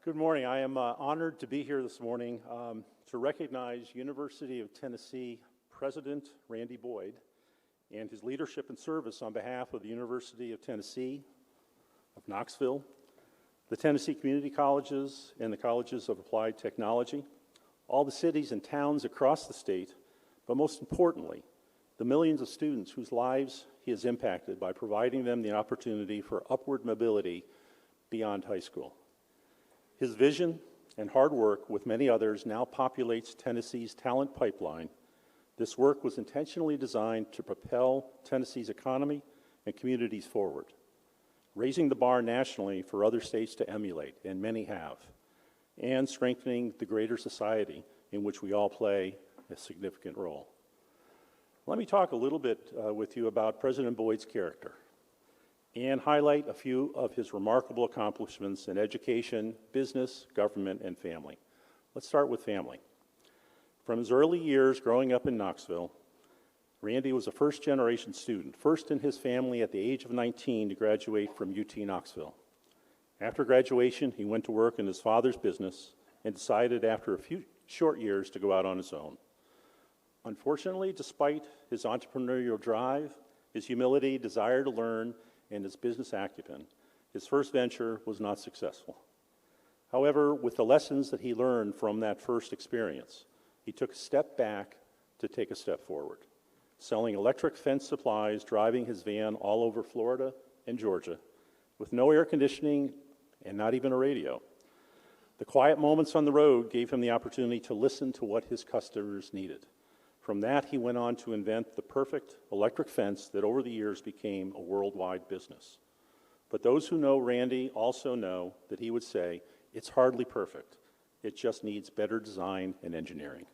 Good morning. I am honored to be here this morning to recognize University of Tennessee President Randy Boyd and his leadership and service on behalf of the University of Tennessee, of Knoxville, the Tennessee Community Colleges, and the Colleges of Applied Technology, all the cities and towns across the state, but most importantly, the millions of students whose lives he has impacted by providing them the opportunity for upward mobility beyond high school. His vision and hard work with many others now populates Tennessee's talent pipeline. This work was intentionally designed to propel Tennessee's economy and communities forward, raising the bar nationally for other states to emulate, and many have, and strengthening the greater society in which we all play a significant role. Let me talk a little bit with you about President Boyd's character and highlight a few of his remarkable accomplishments in education, business, government, and family. Let's start with family. From his early years growing up in Knoxville, Randy was a first-generation student, first in his family at the age of 19 to graduate from UT Knoxville. After graduation, he went to work in his father's business and decided after a few short years to go out on his own. Unfortunately, despite his entrepreneurial drive, his humility, desire to learn, and his business acumen, his first venture was not successful. However, with the lessons that he learned from that first experience, he took a step back to take a step forward, selling electric fence supplies, driving his van all over Florida and Georgia, with no air conditioning and not even a radio. The quiet moments on the road gave him the opportunity to listen to what his customers needed. From that, he went on to invent the perfect electric fence that over the years became a worldwide business. But those who know Randy also know that he would say, "It's hardly perfect. It just needs better design and engineering."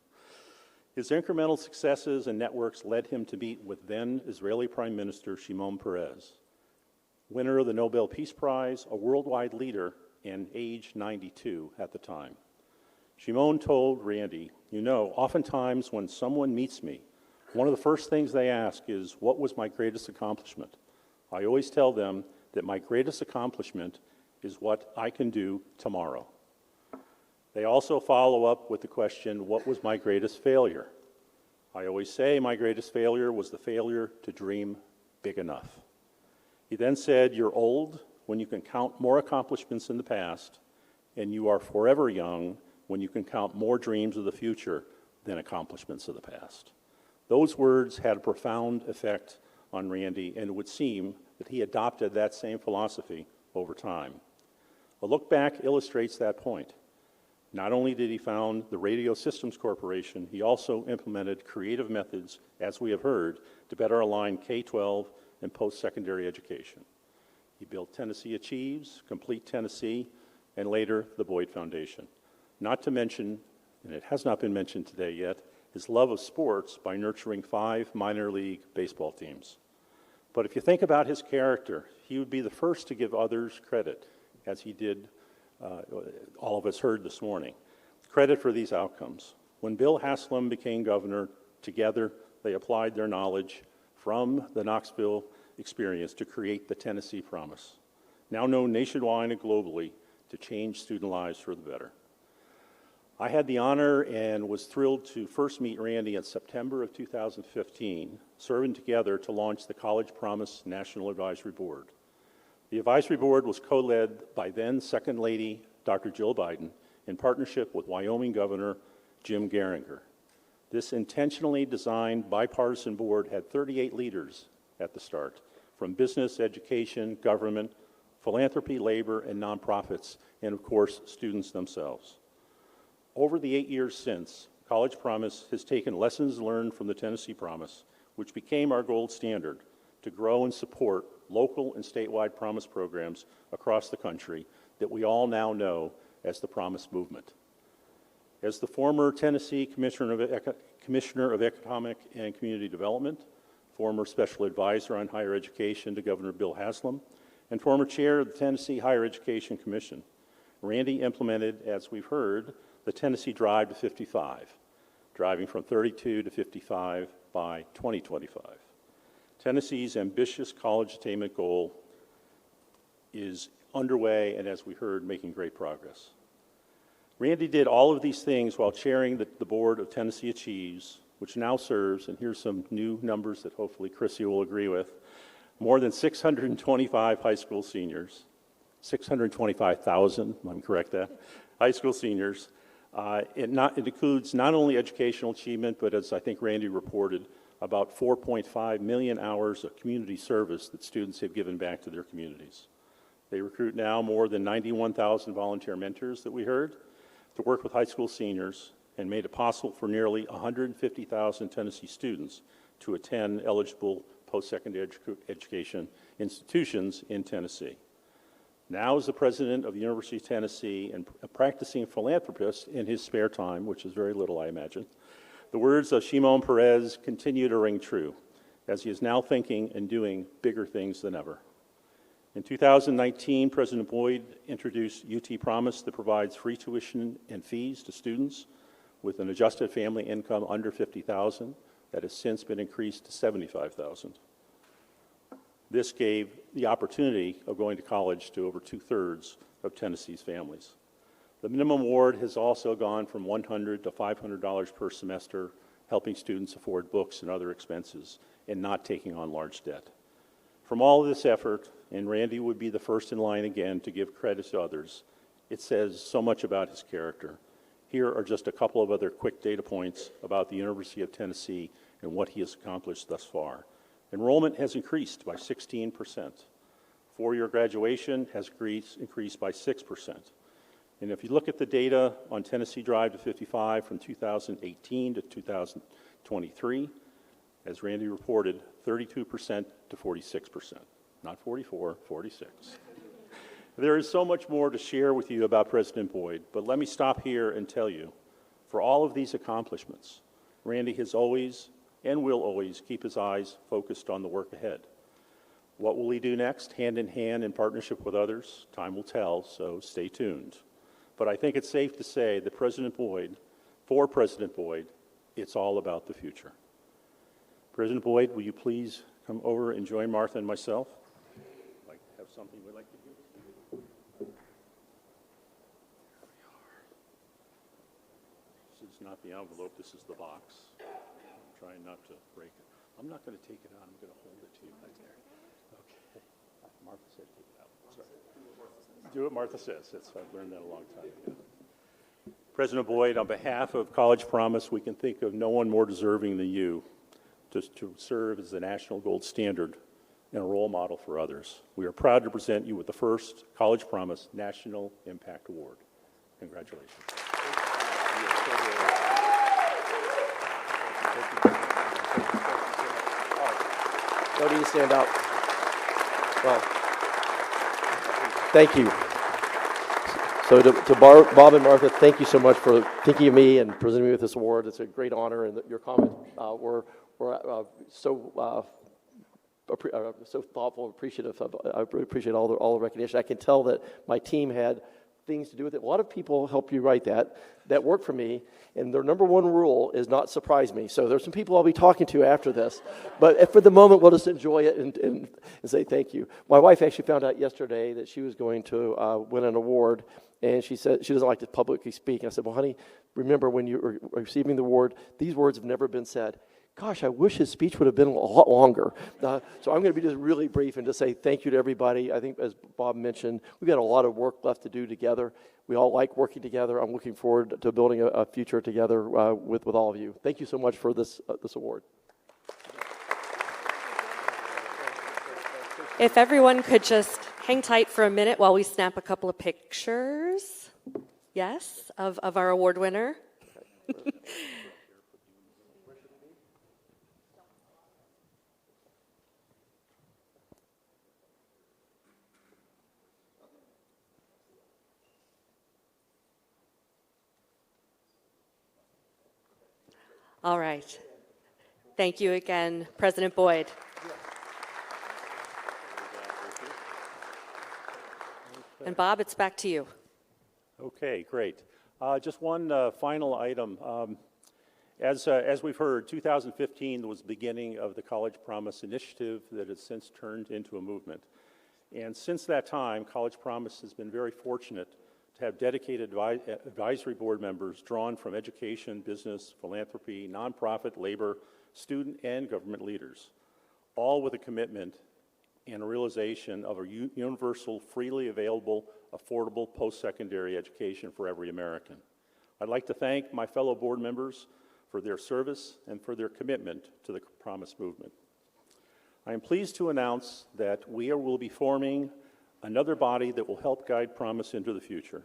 His incremental successes and networks led him to meet with then Israeli Prime Minister Shimon Peres, winner of the Nobel Peace Prize, a worldwide leader, and age 92 at the time. Shimon told Randy, "You know, oftentimes when someone meets me, one of the first things they ask is, what was my greatest accomplishment? I always tell them that my greatest accomplishment is what I can do tomorrow." They also follow up with the question, what was my greatest failure? I always say my greatest failure was the failure to dream big enough. He then said, "You're old when you can count more accomplishments in the past, and you are forever young when you can count more dreams of the future than accomplishments of the past." Those words had a profound effect on Randy, and it would seem that he adopted that same philosophy over time. A look back illustrates that point. Not only did he found the Radio Systems Corporation, he also implemented creative methods, as we have heard, to better align K-12 and post-secondary education. He built Tennessee Achieves, Complete Tennessee, and later the Boyd Foundation. Not to mention, and it has not been mentioned today yet, his love of sports by nurturing 5 minor league baseball teams. But if you think about his character, he would be the first to give others credit, as he did, all of us heard this morning, credit for these outcomes. When Bill Haslam became governor, together they applied their knowledge from the Knoxville experience to create the Tennessee Promise, now known nationwide and globally to change student lives for the better. I had the honor and was thrilled to first meet Randy in September of 2015, serving together to launch the College Promise National Advisory Board. The advisory board was co-led by then Second Lady Dr. Jill Biden in partnership with Wyoming Governor Jim Geringer. This intentionally designed bipartisan board had 38 leaders at the start, from business, education, government, philanthropy, labor, and nonprofits, and of course, students themselves. Over the 8 years since, College Promise has taken lessons learned from the Tennessee Promise, which became our gold standard, to grow and support local and statewide Promise programs across the country that we all now know as the Promise Movement. As the former Tennessee Commissioner of Economic and Community Development, former Special Advisor on Higher Education to Governor Bill Haslam, and former Chair of the Tennessee Higher Education Commission, Randy implemented, as we've heard, the Tennessee Drive to 55, driving from 32 to 55 by 2025. Tennessee's ambitious college attainment goal is underway and, as we heard, making great progress. Randy did all of these things while chairing the board of Tennessee Achieves, which now serves, and here's some new numbers that hopefully Chrissy will agree with, more than 625 high school seniors, 625,000, let me correct that, high school seniors. It includes not only educational achievement, but as I think Randy reported, about 4.5 million hours of community service that students have given back to their communities. They recruit now more than 91,000 volunteer mentors that we heard to work with high school seniors, and made it possible for nearly 150,000 Tennessee students to attend eligible post-secondary education institutions in Tennessee. Now, as the president of the University of Tennessee and a practicing philanthropist in his spare time, which is very little, I imagine, the words of Shimon Peres continue to ring true, as he is now thinking and doing bigger things than ever. In 2019, President Boyd introduced UT Promise that provides free tuition and fees to students with an adjusted family income under $50,000 that has since been increased to $75,000. This gave the opportunity of going to college to over 2/3 of Tennessee's families. The minimum award has also gone from $100 to $500 per semester, helping students afford books and other expenses and not taking on large debt. From all of this effort, and Randy would be the first in line again to give credit to others, it says so much about his character. Here are just a couple of other quick data points about the University of Tennessee and what he has accomplished thus far. Enrollment has increased by 16%. Four-year graduation has increased by 6%. And if you look at the data on Tennessee Drive to 55 from 2018 to 2023, as Randy reported, 32% to 46%. Not 44, 46. There is so much more to share with you about President Boyd, but let me stop here and tell you, for all of these accomplishments, Randy has always and will always keep his eyes focused on the work ahead. What will he do next, hand in hand in partnership with others? Time will tell, so stay tuned. But I think it's safe to say that for President Boyd, it's all about the future. President Boyd, will you please come over and join Martha and myself? I'd like to have something we'd like to do. This is not the envelope, this is the box. I'm trying not to break it. I'm not going to take it out, I'm going to hold it to you right there. Okay. Martha said take it out. Sorry. Do what Martha says. I've learned that a long time ago. President Boyd, on behalf of College Promise, we can think of no one more deserving than you to serve as the national gold standard and a role model for others. We are proud to present you with the first College Promise National Impact Award. Congratulations. No need to stand up. Well, thank you. So to Bob and Martha, thank you so much for thinking of me and presenting me with this award. It's a great honor, and your comments were so thoughtful and appreciative. I really appreciate all the recognition. I can tell that my team had things to do with it. A lot of people help you write that work for me, and their number one rule is not surprise me. So there's some people I'll be talking to after this, but for the moment, we'll just enjoy it and say thank you. My wife actually found out yesterday that she was going to win an award, and she said she doesn't like to publicly speak. And I said, well, honey, remember when you were receiving the award, these words have never been said. Gosh, I wish his speech would have been a lot longer. So I'm going to be just really brief and just say thank you to everybody. I think, as Bob mentioned, we've got a lot of work left to do together. We all like working together. I'm looking forward to building a future together with all of you. Thank you so much for this award. If everyone could just hang tight for a minute while we snap a couple of pictures, yes, of our award winner. All right. Thank you again, President Boyd. And Bob, it's back to you. Okay, great. Just one final item. As we've heard, 2015 was the beginning of the College Promise initiative that has since turned into a movement. And since that time, College Promise has been very fortunate to have dedicated advisory board members drawn from education, business, philanthropy, nonprofit, labor, student, and government leaders, all with a commitment and a realization of a universal, freely available, affordable post-secondary education for every American. I'd like to thank my fellow board members for their service and for their commitment to the Promise movement. I am pleased to announce that we will be forming another body that will help guide Promise into the future.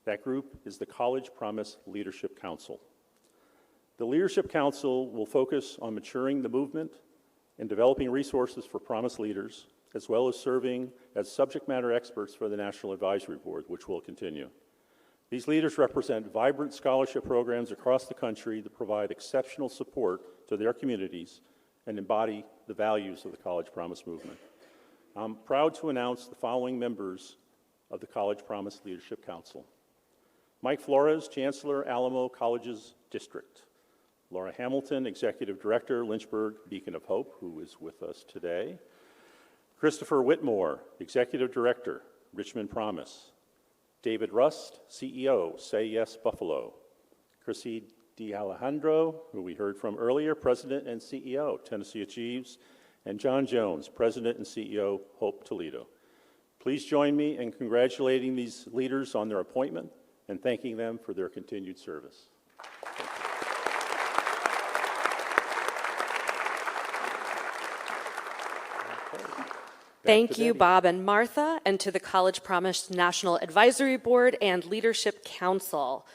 That group is the College Promise Leadership Council. The Leadership Council will focus on maturing the movement and developing resources for Promise leaders, as well as serving as subject matter experts for the National Advisory Board, which will continue. These leaders represent vibrant scholarship programs across the country that provide exceptional support to their communities and embody the values of the College Promise movement. I'm proud to announce the following members of the College Promise Leadership Council. Mike Flores, Chancellor, Alamo Colleges District. Laura Hamilton, Executive Director, Lynchburg Beacon of Hope, who is with us today. Christopher Whitmore, Executive Director, Richmond Promise. David Rust, CEO, Say Yes Buffalo. Chrissy D'Alejandro, who we heard from earlier, President and CEO, Tennessee Achieves. And John Jones, President and CEO, Hope Toledo. Please join me in congratulating these leaders on their appointment and thanking them for their continued service. Thank you, Bob and Martha, and to the College Promise National Advisory Board and Leadership Council.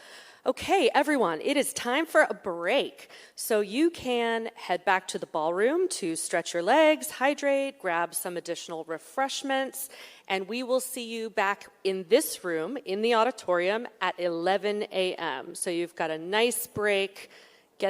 Okay, everyone, it is time for a break. So you can head back to the ballroom to stretch your legs, hydrate, grab some additional refreshments, and we will see you back in this room in the auditorium at 11 a.m. So you've got a nice break.